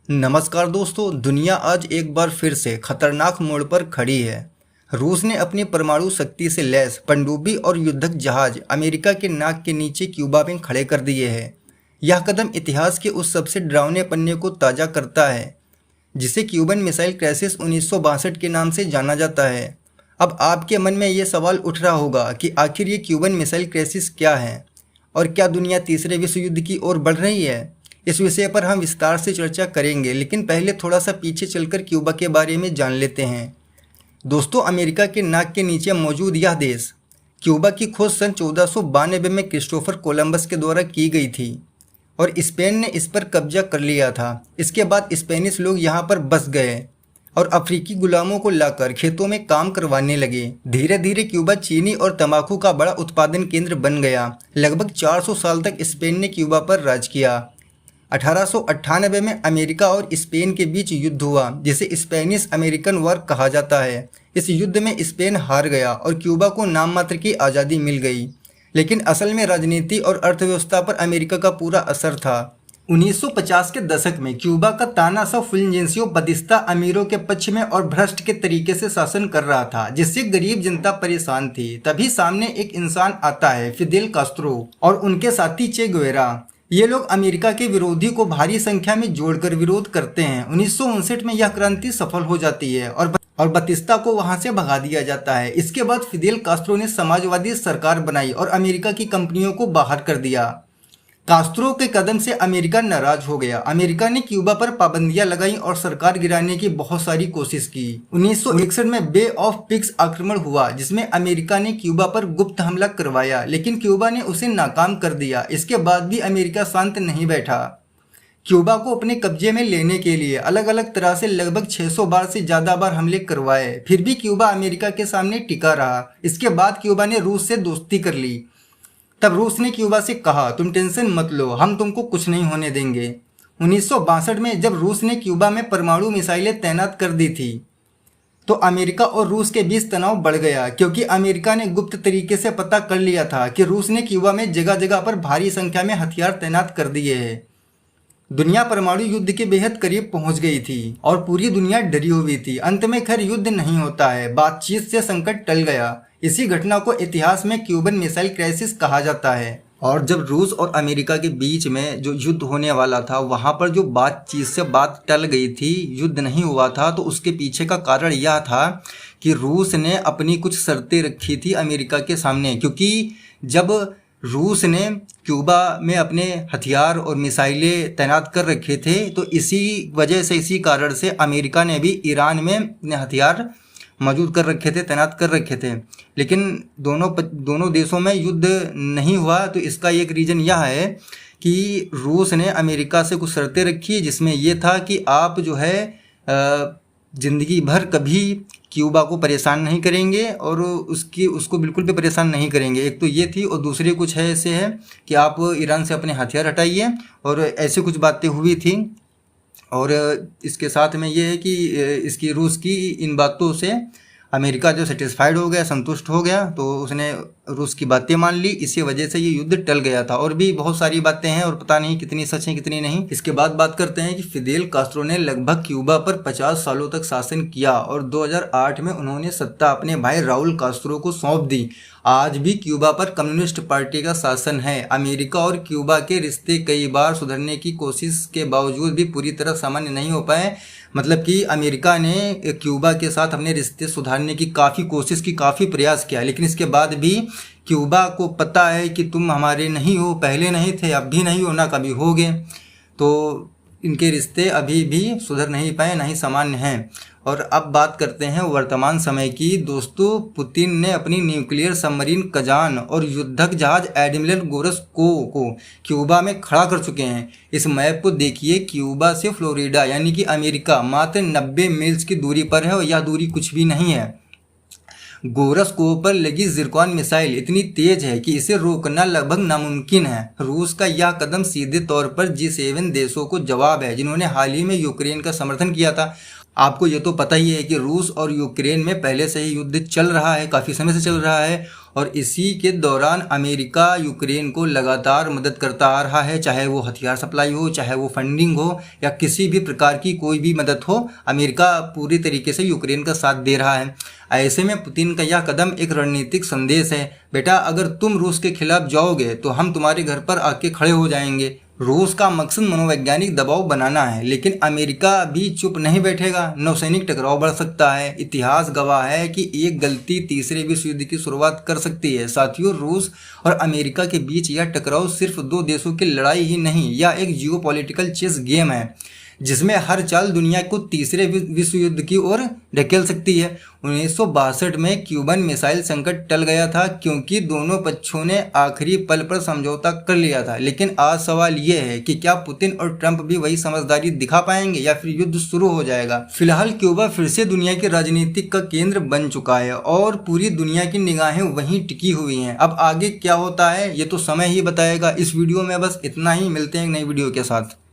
नमस्कार दोस्तों, दुनिया आज एक बार फिर से खतरनाक मोड़ पर खड़ी है। रूस ने अपनी परमाणु शक्ति से लैस पनडुब्बी और युद्धक जहाज अमेरिका के नाक के नीचे क्यूबा में खड़े कर दिए हैं। यह कदम इतिहास के उस सबसे डरावने पन्ने को ताज़ा करता है जिसे क्यूबन मिसाइल क्राइसिस 1962 के नाम से जाना जाता है। अब आपके मन में ये सवाल उठ रहा होगा कि आखिर ये क्यूबन मिसाइल क्राइसिस क्या है और क्या दुनिया तीसरे विश्व युद्ध की ओर बढ़ रही है। इस विषय पर हम विस्तार से चर्चा करेंगे, लेकिन पहले थोड़ा सा पीछे चलकर क्यूबा के बारे में जान लेते हैं। दोस्तों, अमेरिका के नाक के नीचे मौजूद यह देश क्यूबा की खोज सन 1492 में क्रिस्टोफर कोलंबस के द्वारा की गई थी और स्पेन ने इस पर कब्जा कर लिया था। इसके बाद स्पेनिश लोग यहाँ पर बस गए और अफ्रीकी गुलामों को लाकर खेतों में काम करवाने लगे। धीरे धीरे क्यूबा चीनी और तंबाकू का बड़ा उत्पादन केंद्र बन गया। लगभग 400 साल तक स्पेन ने क्यूबा पर राज किया। 1898 में अमेरिका और स्पेन के बीच युद्ध हुआ, जिसे स्पेनिश अमेरिकन वॉर कहा जाता है। इस युद्ध में स्पेन हार गया और क्यूबा को नाम मात्र की आज़ादी मिल गई, लेकिन असल में राजनीति और अर्थव्यवस्था पर अमेरिका का पूरा असर था। 1950 के दशक में क्यूबा का तानाशाह फुल्जेंसियो बतिस्ता अमीरों के पक्ष में और भ्रष्ट के तरीके से शासन कर रहा था, जिससे गरीब जनता परेशान थी। तभी सामने एक इंसान आता है, फिदेल कास्त्रो, और उनके साथी चे गुवेरा। ये लोग अमेरिका के विरोधी को भारी संख्या में जोड़कर विरोध करते हैं। 1959 में यह क्रांति सफल हो जाती है और बतिस्ता को वहां से भगा दिया जाता है। इसके बाद फिदेल कास्त्रो ने समाजवादी सरकार बनाई और अमेरिका की कंपनियों को बाहर कर दिया। कास्त्रो के कदम से अमेरिका नाराज हो गया। अमेरिका ने क्यूबा पर पाबंदियां लगाई और सरकार गिराने की बहुत सारी कोशिश की। 1961 में बे ऑफ पिग्स आक्रमण हुआ, जिसमें अमेरिका ने क्यूबा पर गुप्त हमला करवाया, लेकिन क्यूबा ने उसे नाकाम कर दिया। इसके बाद भी अमेरिका शांत नहीं बैठा। क्यूबा को अपने कब्जे में लेने के लिए अलग अलग तरह से लगभग 600 बार से ज़्यादा बार हमले करवाए, फिर भी क्यूबा अमेरिका के सामने टिका रहा। इसके बाद क्यूबा ने रूस से दोस्ती कर ली। तब रूस ने क्यूबा से कहा, तुम टेंशन मत लो, हम तुमको कुछ नहीं होने देंगे। 1962 में जब रूस ने क्यूबा में परमाणु मिसाइलें तैनात कर दी थी, तो अमेरिका और रूस के बीच तनाव बढ़ गया, क्योंकि अमेरिका ने गुप्त तरीके से पता कर लिया था कि रूस ने क्यूबा में जगह जगह पर भारी संख्या में हथियार तैनात कर दिए हैं। दुनिया परमाणु युद्ध के बेहद करीब पहुंच गई थी और पूरी दुनिया डरी हुई थी। अंत में खैर युद्ध नहीं होता है, बातचीत से संकट टल गया। इसी घटना को इतिहास में क्यूबन मिसाइल क्राइसिस कहा जाता है। और जब रूस और अमेरिका के बीच में जो युद्ध होने वाला था, वहां पर जो बातचीत से बात टल गई थी, युद्ध नहीं हुआ था, तो उसके पीछे का कारण यह था कि रूस ने अपनी कुछ शर्तें रखी थी अमेरिका के सामने। क्योंकि जब रूस ने क्यूबा में अपने हथियार और मिसाइलें तैनात कर रखे थे, तो इसी वजह से, इसी कारण से अमेरिका ने भी ईरान में अपने हथियार मौजूद कर रखे थे, तैनात कर रखे थे। लेकिन दोनों देशों में युद्ध नहीं हुआ। तो इसका एक रीज़न यह है कि रूस ने अमेरिका से कुछ शर्तें रखी, जिसमें यह था कि आप जो है ज़िंदगी भर कभी क्यूबा को परेशान नहीं करेंगे और उसको बिल्कुल भी परेशान नहीं करेंगे। एक तो ये थी, और दूसरी कुछ है ऐसे है कि आप ईरान से अपने हथियार हटाइए, और ऐसी कुछ बातें हुई थी। और इसके साथ में ये है कि इसकी रूस की इन बातों से अमेरिका जो सेटिस्फाइड हो गया, संतुष्ट हो गया, तो उसने रूस की बातें मान ली। इसी वजह से ये युद्ध टल गया था। और भी बहुत सारी बातें हैं और पता नहीं कितनी सच हैं कितनी नहीं। इसके बाद बात करते हैं कि फिदेल कास्त्रो ने लगभग क्यूबा पर 50 सालों तक शासन किया और 2008 में उन्होंने सत्ता अपने भाई राउल कास्त्रो को सौंप दी। आज भी क्यूबा पर कम्युनिस्ट पार्टी का शासन है। अमेरिका और क्यूबा के रिश्ते कई बार सुधरने की कोशिश के बावजूद भी पूरी तरह सामान्य नहीं हो पाए। मतलब कि अमेरिका ने क्यूबा के साथ अपने रिश्ते सुधारने की काफ़ी कोशिश की, काफ़ी प्रयास किया, लेकिन इसके बाद भी क्यूबा को पता है कि तुम हमारे नहीं हो, पहले नहीं थे, अब भी नहीं हो, ना कभी होगे। तो इनके रिश्ते अभी भी सुधर नहीं पाए, ना ही सामान्य हैं। और अब बात करते हैं वर्तमान समय की। दोस्तों, पुतिन ने अपनी न्यूक्लियर सबमरीन कजान और युद्धक जहाज एडमिरल गोरस को क्यूबा में खड़ा कर चुके हैं। इस मैप को देखिए, क्यूबा से फ्लोरिडा यानी कि अमेरिका मात्र 90 मील्स की दूरी पर है और यह दूरी कुछ भी नहीं है। गोरसको पर लगी जिरकॉन मिसाइल इतनी तेज है कि इसे रोकना लगभग नामुमकिन है। रूस का यह कदम सीधे तौर पर G7 देशों को जवाब है, जिन्होंने हाल ही में यूक्रेन का समर्थन किया था। आपको ये तो पता ही है कि रूस और यूक्रेन में पहले से ही युद्ध चल रहा है, काफ़ी समय से चल रहा है और इसी के दौरान अमेरिका यूक्रेन को लगातार मदद करता आ रहा है, चाहे वो हथियार सप्लाई हो, चाहे वो फंडिंग हो या किसी भी प्रकार की कोई भी मदद हो, अमेरिका पूरी तरीके से यूक्रेन का साथ दे रहा है। ऐसे में पुतिन का यह कदम एक रणनीतिक संदेश है, बेटा अगर तुम रूस के खिलाफ जाओगे तो हम तुम्हारे घर पर आके खड़े हो जाएंगे। रूस का मकसद मनोवैज्ञानिक दबाव बनाना है, लेकिन अमेरिका भी चुप नहीं बैठेगा। नौसैनिक टकराव बढ़ सकता है। इतिहास गवाह है कि एक गलती तीसरे विश्व युद्ध की शुरुआत कर सकती है। साथियों, रूस और अमेरिका के बीच यह टकराव सिर्फ दो देशों की लड़ाई ही नहीं, यह एक जियोपॉलिटिकल चेस गेम है जिसमें हर चाल दुनिया को तीसरे विश्व युद्ध की ओर ढकेल सकती है। 1962 में क्यूबन मिसाइल संकट टल गया था क्योंकि दोनों पक्षों ने आखिरी पल पर समझौता कर लिया था। लेकिन आज सवाल ये है कि क्या पुतिन और ट्रंप भी वही समझदारी दिखा पाएंगे या फिर युद्ध शुरू हो जाएगा। फिलहाल क्यूबा फिर से दुनिया के राजनीतिक का केंद्र बन चुका है और पूरी दुनिया की निगाहें वहीं टिकी हुई हैं। अब आगे क्या होता है ये तो समय ही बताएगा। इस वीडियो में बस इतना ही, मिलते हैं एक नई वीडियो के साथ।